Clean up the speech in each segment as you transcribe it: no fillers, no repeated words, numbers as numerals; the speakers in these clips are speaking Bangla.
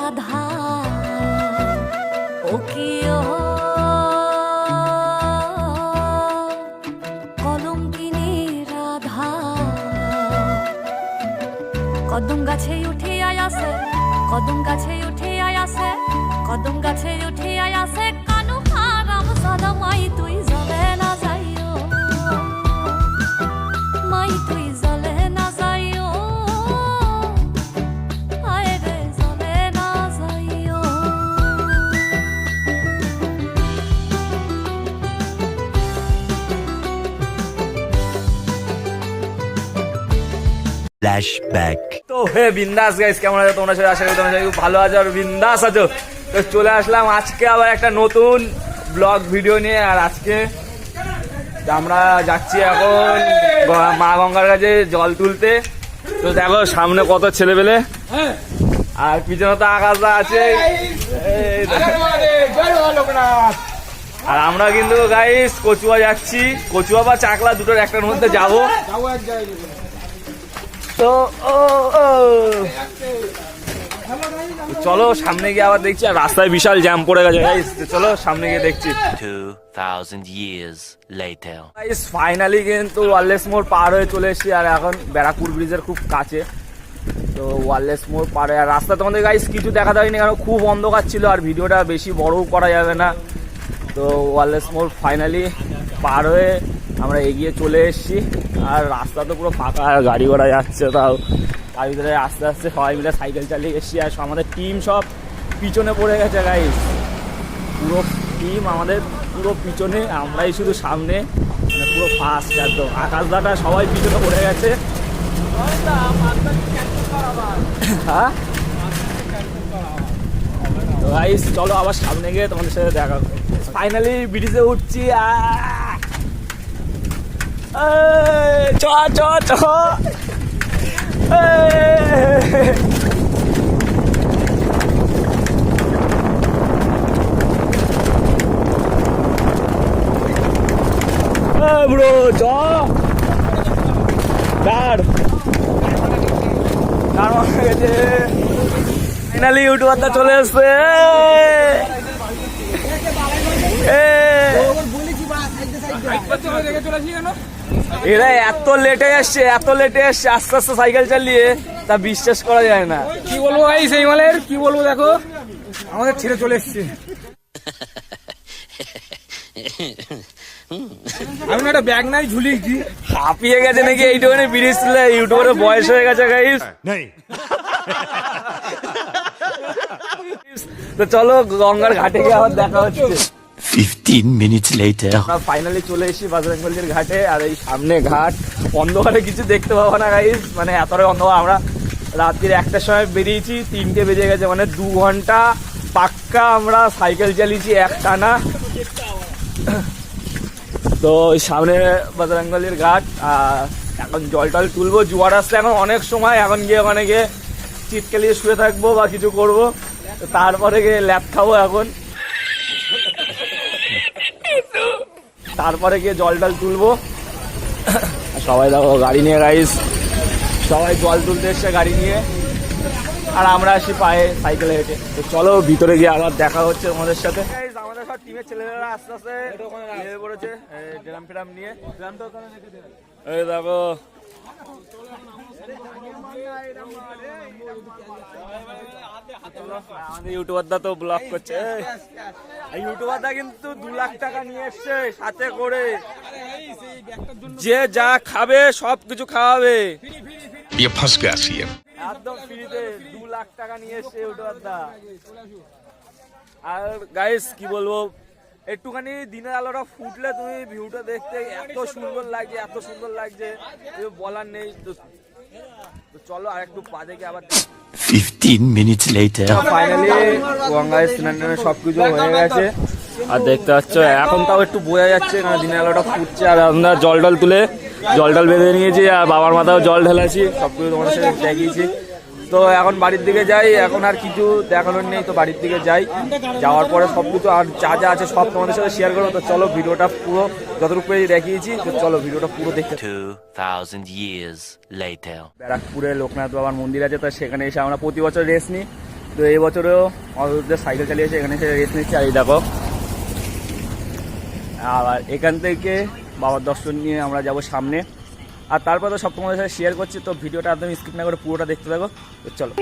রাধা ও কি ও কলঙ্কিনী রাধা কদম গাছে উঠে আয়াসে কদম গাছে উঠে আয়াসে কদম গাছে উঠে আয়াসে কানু হারাম সাদা মাই তুই জলে না যাইও মাই তুই জলে না যাইও আয় রে জলে না যাইও ফ্ল্যাশব্যাক। তো হে বিন্দাস গাইস, কেমন আছো তোমরা? সবাই আশা করি তোমরা সবাই খুব ভালো আছো আর বিন্দাস আছো। তো চলে আসলাম আজকে আবার একটা নতুন ব্লগ ভিডিও নিয়ে। আর আজকে আমরা যাচ্ছি এখন মা গঙ্গার কাছে জল তুলতে। তো দেখো সামনে কত ছেলেপেলে আর পিছনে তো আকাশটা আছে। আর আমরা কিন্তু গাইস কচুয়া যাচ্ছি, কচুয়া বা চাকলা দুটোর একটার মধ্যে যাবো। তো চলো সামনে গিয়ে আবার দেখছি। আর রাস্তায় বিশাল জ্যাম পড়ে গেছে গাইস, চলো সামনে গিয়ে দেখছি। 2000 years later. গাইস ফাইনালি কিন্তু ওয়ারলেস মোড় পার হয়ে চলে এসেছি। আর এখন ব্যারাকপুর ব্রিজের খুব কাছে। তো ওয়ারলেস মোড় পার হয়ে আর রাস্তা তোমাদের গাইস কিছু দেখাতে হয়নি, কারণ খুব অন্ধকার ছিল আর ভিডিওটা বেশি বড়ও করা যাবে না। তো ওয়ারলেস মোড় ফাইনালি পার হয়ে আমরা এগিয়ে চলে এসেছি। আর রাস্তা তো পুরো ফাঁকা, গাড়ি ঘোড়া যাচ্ছে। তাও তার ভিতরে আস্তে আস্তে সবাই মিলে সাইকেল চালিয়ে এসেছি। আর আমাদের টিম সব পিছনে পড়ে গেছে গাইস, পুরো টিম আমাদের পুরো পিছনে, আমরাই শুধু সামনে, মানে পুরো ফার্স্ট একদম। আকাশদাটা সবাই পিছনে পড়ে গেছে। হ্যাঁ তো গাইস চলো আবার সামনে গিয়ে তোমাদের সাথে দেখা। ফাইনালি ব্রিজে উঠছি। চ চ চ ব্রো চ ফাইনালি ইউটিউবারটা চলে এসছে। এরা এত লেটে আসছে, এত লেটে আসছে আস্তে আস্তে সাইকেল চালিয়ে, তা বিশ্বাস করা যায় না। কি বলবো ভাই, সেই মালের কি বলবো, দেখো আমাদের ছেড়ে চলে এসছে। আমি একটা ব্যাগ নাই ঝুলিয়েছি, হাঁপিয়ে গেছে নাকি এইটুখানি ব্রিজ তুলে। ইউটিউবের বয়স হয়ে গেছে গাইস। তো চলো গঙ্গার ঘাটে গিয়ে আবার দেখা হচ্ছে। 15 minutes later. আমরা ফাইনালি চলে এসেছি বাজরংবলীর ঘাটে। আর এই সামনে ঘাট, অন্ধকারে কিছু দেখতে পাবো না গাইস, মানে এতটাই অন্ধকার। আমরা রাত্রির 1টার সময় বেরিয়েছি, 3টে বেজে গেছে, মানে 2 ঘন্টা পাক্কা আমরা সাইকেল চালিয়েছি একটানা। তো ওই সামনে বাজরংবলীর ঘাট। আর এখন জল টল তুলবো, জোয়ার আসতে এখন অনেক সময়। এখন গিয়ে ওখানে গিয়ে চিৎকালিয়ে শুয়ে থাকবো বা কিছু করবো, তারপরে গিয়ে ল্যাপ খাবো এখন, তারপরে গিয়ে জল টল তুলবো। সবাই দেখো গাড়ি নিয়ে গাইস, সবাই জল তুলতে এসছে গাড়ি নিয়ে, আর আমরা আসি পায়ে সাইকেলে হেঁটে। তো চলো ভিতরে গিয়ে আবার দেখা হচ্ছে তোমাদের সাথে। আমাদের সব টিমের ছেলেরা আস্তে আস্তে নেমে পড়েছে ড্রাম ফ্রাম নিয়ে। এই দেখো আমাদের ইউটিউবারদা তো ব্লগ করছে। ইউটিউবারদা কিন্তু 2 লাখ টাকা নিয়ে এসছে সাথে করে, যে যা খাবে সব কিছু খাওয়াবে। একদম ফ্রিতে 2 লাখ টাকা নিয়ে এসছে ইউটিউবারদা। আর গাইস কি বলবো, একটুখানি দিনের আলোটা ফুটলে তুমি ভিউটা দেখতে এত সুন্দর লাগছে, এত সুন্দর লাগছে বলার নেই। তো চলো আর একটু পা দেখে আবার। 15 minutes later. ফাইনালি গঙ্গায় স্নান টান সবকিছু হয়ে গেছে। আর দেখতে পাচ্ছ এখন তাও একটু বোঝা যাচ্ছে না, দিনের আলোটা ফুটছে। আর আমরা জল টল তুলে জল টল বেঁধে নিয়েছি, আর বাবার মাথাও জল ঢেলেছি, সবকিছু তোমাদের সাথে দেখিয়েছি। তো এখন বাড়ির দিকে যাই, এখন আর কিছু দেখানোর নেই। তো বাড়ির দিকে যাই, যাওয়ার পরে সবকিছু আর যা যা আছে সব তোমাদের সাথে শেয়ার করবো। তো চলো ভিডিওটা পুরো যতটুকু দেখিয়েছি, তো চলো ভিডিওটা পুরো দেখতে। 2000 years later. ব্যারাকপুরে লোকনাথ বাবার মন্দির আছে, তো সেখানে এসে আমরা প্রতি বছর রেস নিই। তো এই বছরেও অযোধ্যা সাইকেল চালিয়েছে, এখানে এসে রেস্ট নিচ্ছে। আর এই দেখো, আবার এখান থেকে বাবার দর্শন নিয়ে আমরা যাব সামনে, আর তারপর তো সব তোমাদের সাথে শেয়ার করছি। তো ভিডিওটা একদম স্কিপ না করে পুরোটা দেখতে থাকো। তো চলো।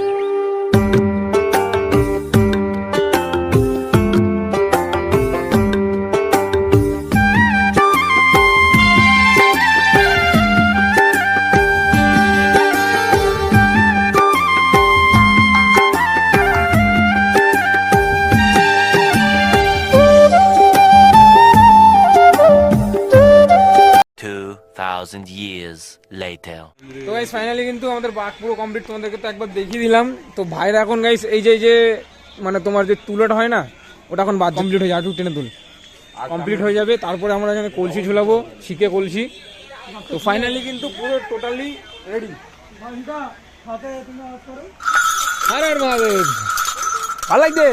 Years later. তো গাইস ফাইনালি কিন্তু আমাদের বাঘ পুরো কমপ্লিট, তোমাদেরকে তো একবার দেখিয়ে দিলাম। তো ভাইরা এখন গাইস এই যে মানে তোমার যে তুলোটা হয় না, ওটা এখন বাদ কমপ্লিট হয়ে যাবে, টেনে তুল কমপ্লিট হয়ে যাবে। তারপরে আমরা এখানে কলসি ঝুলাবো, শিখে কলসি। তো ফাইনালি কিন্তু পুরো টোটালি রেডি। আরে মহাদেব, ভালো লাগছে।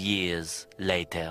Years later.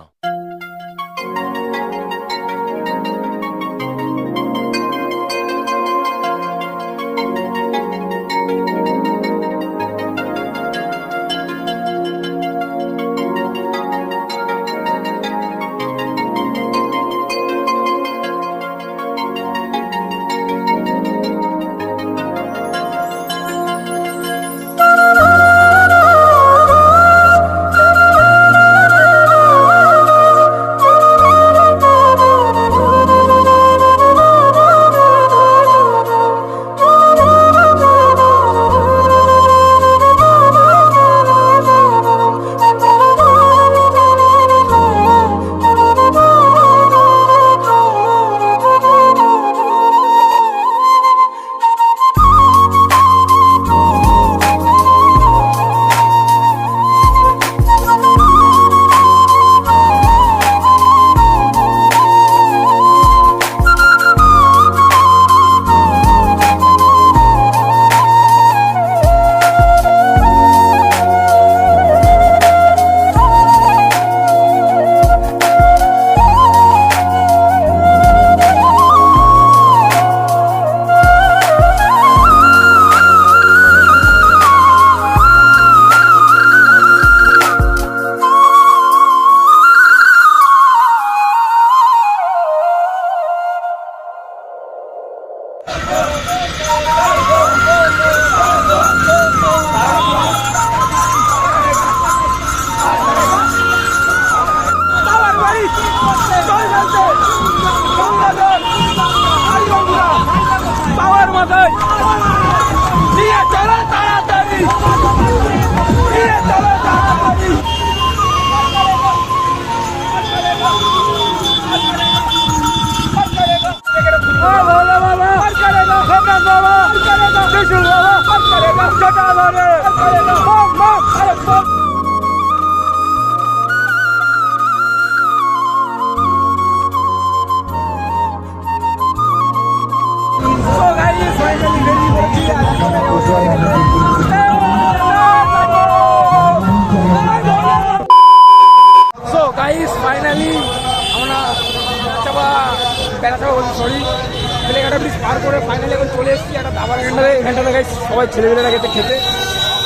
সবাই ছেলেমেয়েরা গেছে খেতে,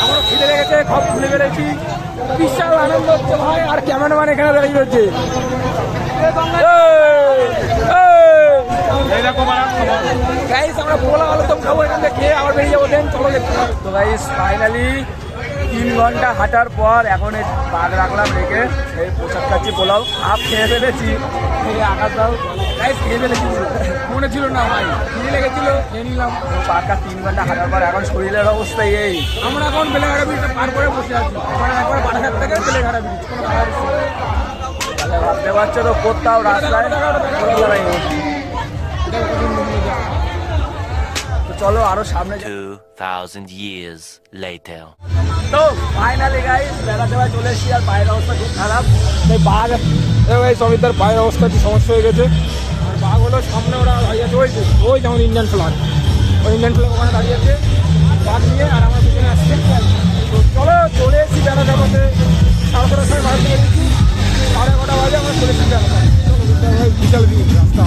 আমারও খিদে লেগেছে, সব ভুলে বেড়েছি। বিশাল আনন্দ হচ্ছে ভাই, আর ক্যামেরাম্যান এখানে দাঁড়িয়ে রয়েছে। আমরা পোলা আলুদম খাবো, এখান থেকে খেয়ে আবার বেরিয়ে যাবো। দেন চলো দেখতে। তো গাইস ফাইনালি 3 ঘন্টা হাঁটার পর এখন এই বাঘ রাখলাম রেখে এই পোশাক খাচ্ছি, পোলাও হাফ খেয়ে ফেলেছি। আকাশ দাও গাইস, খেয়ে ফেলেছি, মনে ছিল না ভাই, খিদে লেগেছিল, খেয়ে নিলাম। পার্কটা 3 ঘন্টা হাঁটার পর এখন শরীরের অবস্থায় এই। আমরা এখন বেলেঘাটা ব্রিজটা পার করে বসে আছি, মানে একবার বাটাঘাট থেকে বেলেঘাটা ব্রিজ। ভাবতে পারছো তো কোথাও রাস্তায় কোনো দাঁড়াই নেই। তো চলো আরো সামনে যাই। 2,000 years later. তো ফাইনালি গাইস বেড়াতে ভাই চলে এসেছি আর বাইরের অবস্থা খুব খারাপ। তাই বাঘ এই সমিতার পায়ের অবস্থা একটু সমস্যা হয়ে গেছে। আর বাঘ হলো সামনে ওরা দাঁড়িয়ে আছে, ওই যেমন ইন্ডিয়ান ফ্ল্যাগ, ওই ইন্ডিয়ান ফ্ল্যাগ ওখানে দাঁড়িয়ে আছে বাঘ নিয়ে, আর আমার পিছনে আসছে। তো চলো চলে এসেছি বেড়াতে আমাদের 4:30 সময় বাড়ি থেকে গেছি, 11:30 বাজে আমরা চলে এসেছি বেড়াতে। বিশাল ভিড় রাস্তা।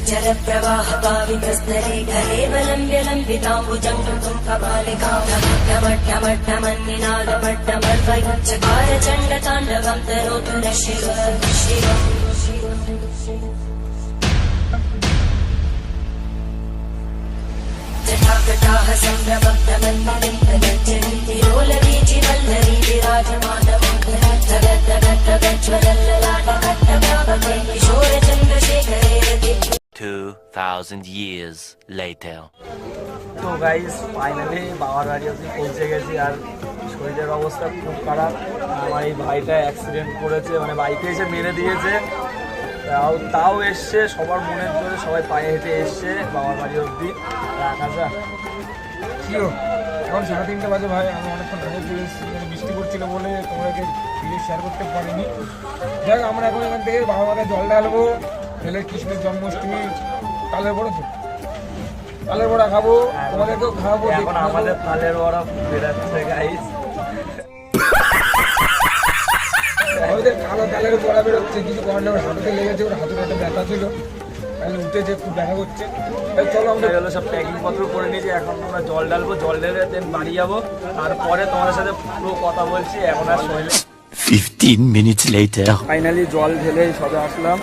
जल प्रवाह पावितस्तरे घरे वलम्ब्य लम्बिताम्बुजं कृतं कपालिकां ढमढमढमन्निनादमड्डमर्वयच्चकार चण्डताण्डवं तरोतु न शिव जटाकटाः सम्भ्रमब्धमन्निलिं तगज्जन्ति रोलवीचि वल्लरी विराजमानवं धगद्धगद्धगज्ज्वलल्ललाटकट्टव्यापके किशोरचन्द्रशेखरे 2,000 years later. তো গাইস ফাইনালি বাবার বাড়ি অবধি পৌঁছে গেছি আর শরীরের অবস্থা খুব খারাপ। আমার এই ভাইটা অ্যাক্সিডেন্ট করেছে, মানে বাইকে এসে মেরে দিয়েছে, তাও এসছে সবার মনের জোরে, সবাই পায়ে হেঁটে এসছে বাবার বাড়ি অবধি। আকাশা কিও এখন 3:30 বাজে ভাই, আমি অনেকক্ষণ আগে চলে এসেছি, মানে বৃষ্টি করছিল বলে তোমাকে ভিডিও শেয়ার করতে পারিনি। দেখ আমরা এখন এখান থেকে বাবা মাথায় জল ঢালবো, ঢেলে কৃষ্ণের জন্মাষ্টমী তালের বড়া তো তালের বড়া খাবো, তোমাদেরকেও খাওয়াবো। এখন আমাদের তালের বড়া বেরাচ্ছে গাইস। আমাদের কালো তালের বড়া বেরোচ্ছে, কিছু করার ওর হাতে লেগেছে, ওর হাতে একটা ব্যথা ছিল, তাহলে উঠেছে, খুব ব্যথা করছে। চলো আমরা হলো সব প্যাকিং পত্র করে নিয়েছি, এখন আমরা জল ঢালবো, জল ঢেলে দেন বাড়ি যাবো, তারপরে তোমাদের সাথে পুরো কথা বলছি। এখন আর শরীরে 15 minutes later. ফাইনালি জল ঢেলে সবে আসলাম,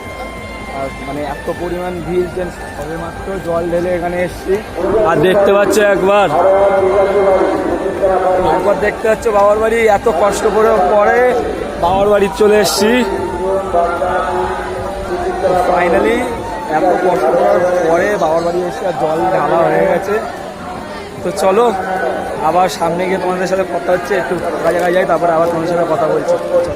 আর মানে এত পরিমাণ ভিড় যে সবে মাত্র জল ঢেলে এখানে এসছি। আর দেখতে পাচ্ছ একবার দেখতে পাচ্ছ বাবার বাড়ি, এত কষ্ট করে পরে বাবার বাড়ি চলে এসছি। ফাইনালি এত কষ্ট করার পরে বাবার বাড়ি এসে আর জল ঢালা হয়ে গেছে। তো চলো আবার সামনে গিয়ে তোমাদের সাথে কথা হচ্ছে, একটু ফাঁকা জায়গায় যাই, তারপরে আবার তোমাদের সাথে কথা বলছি। চলো।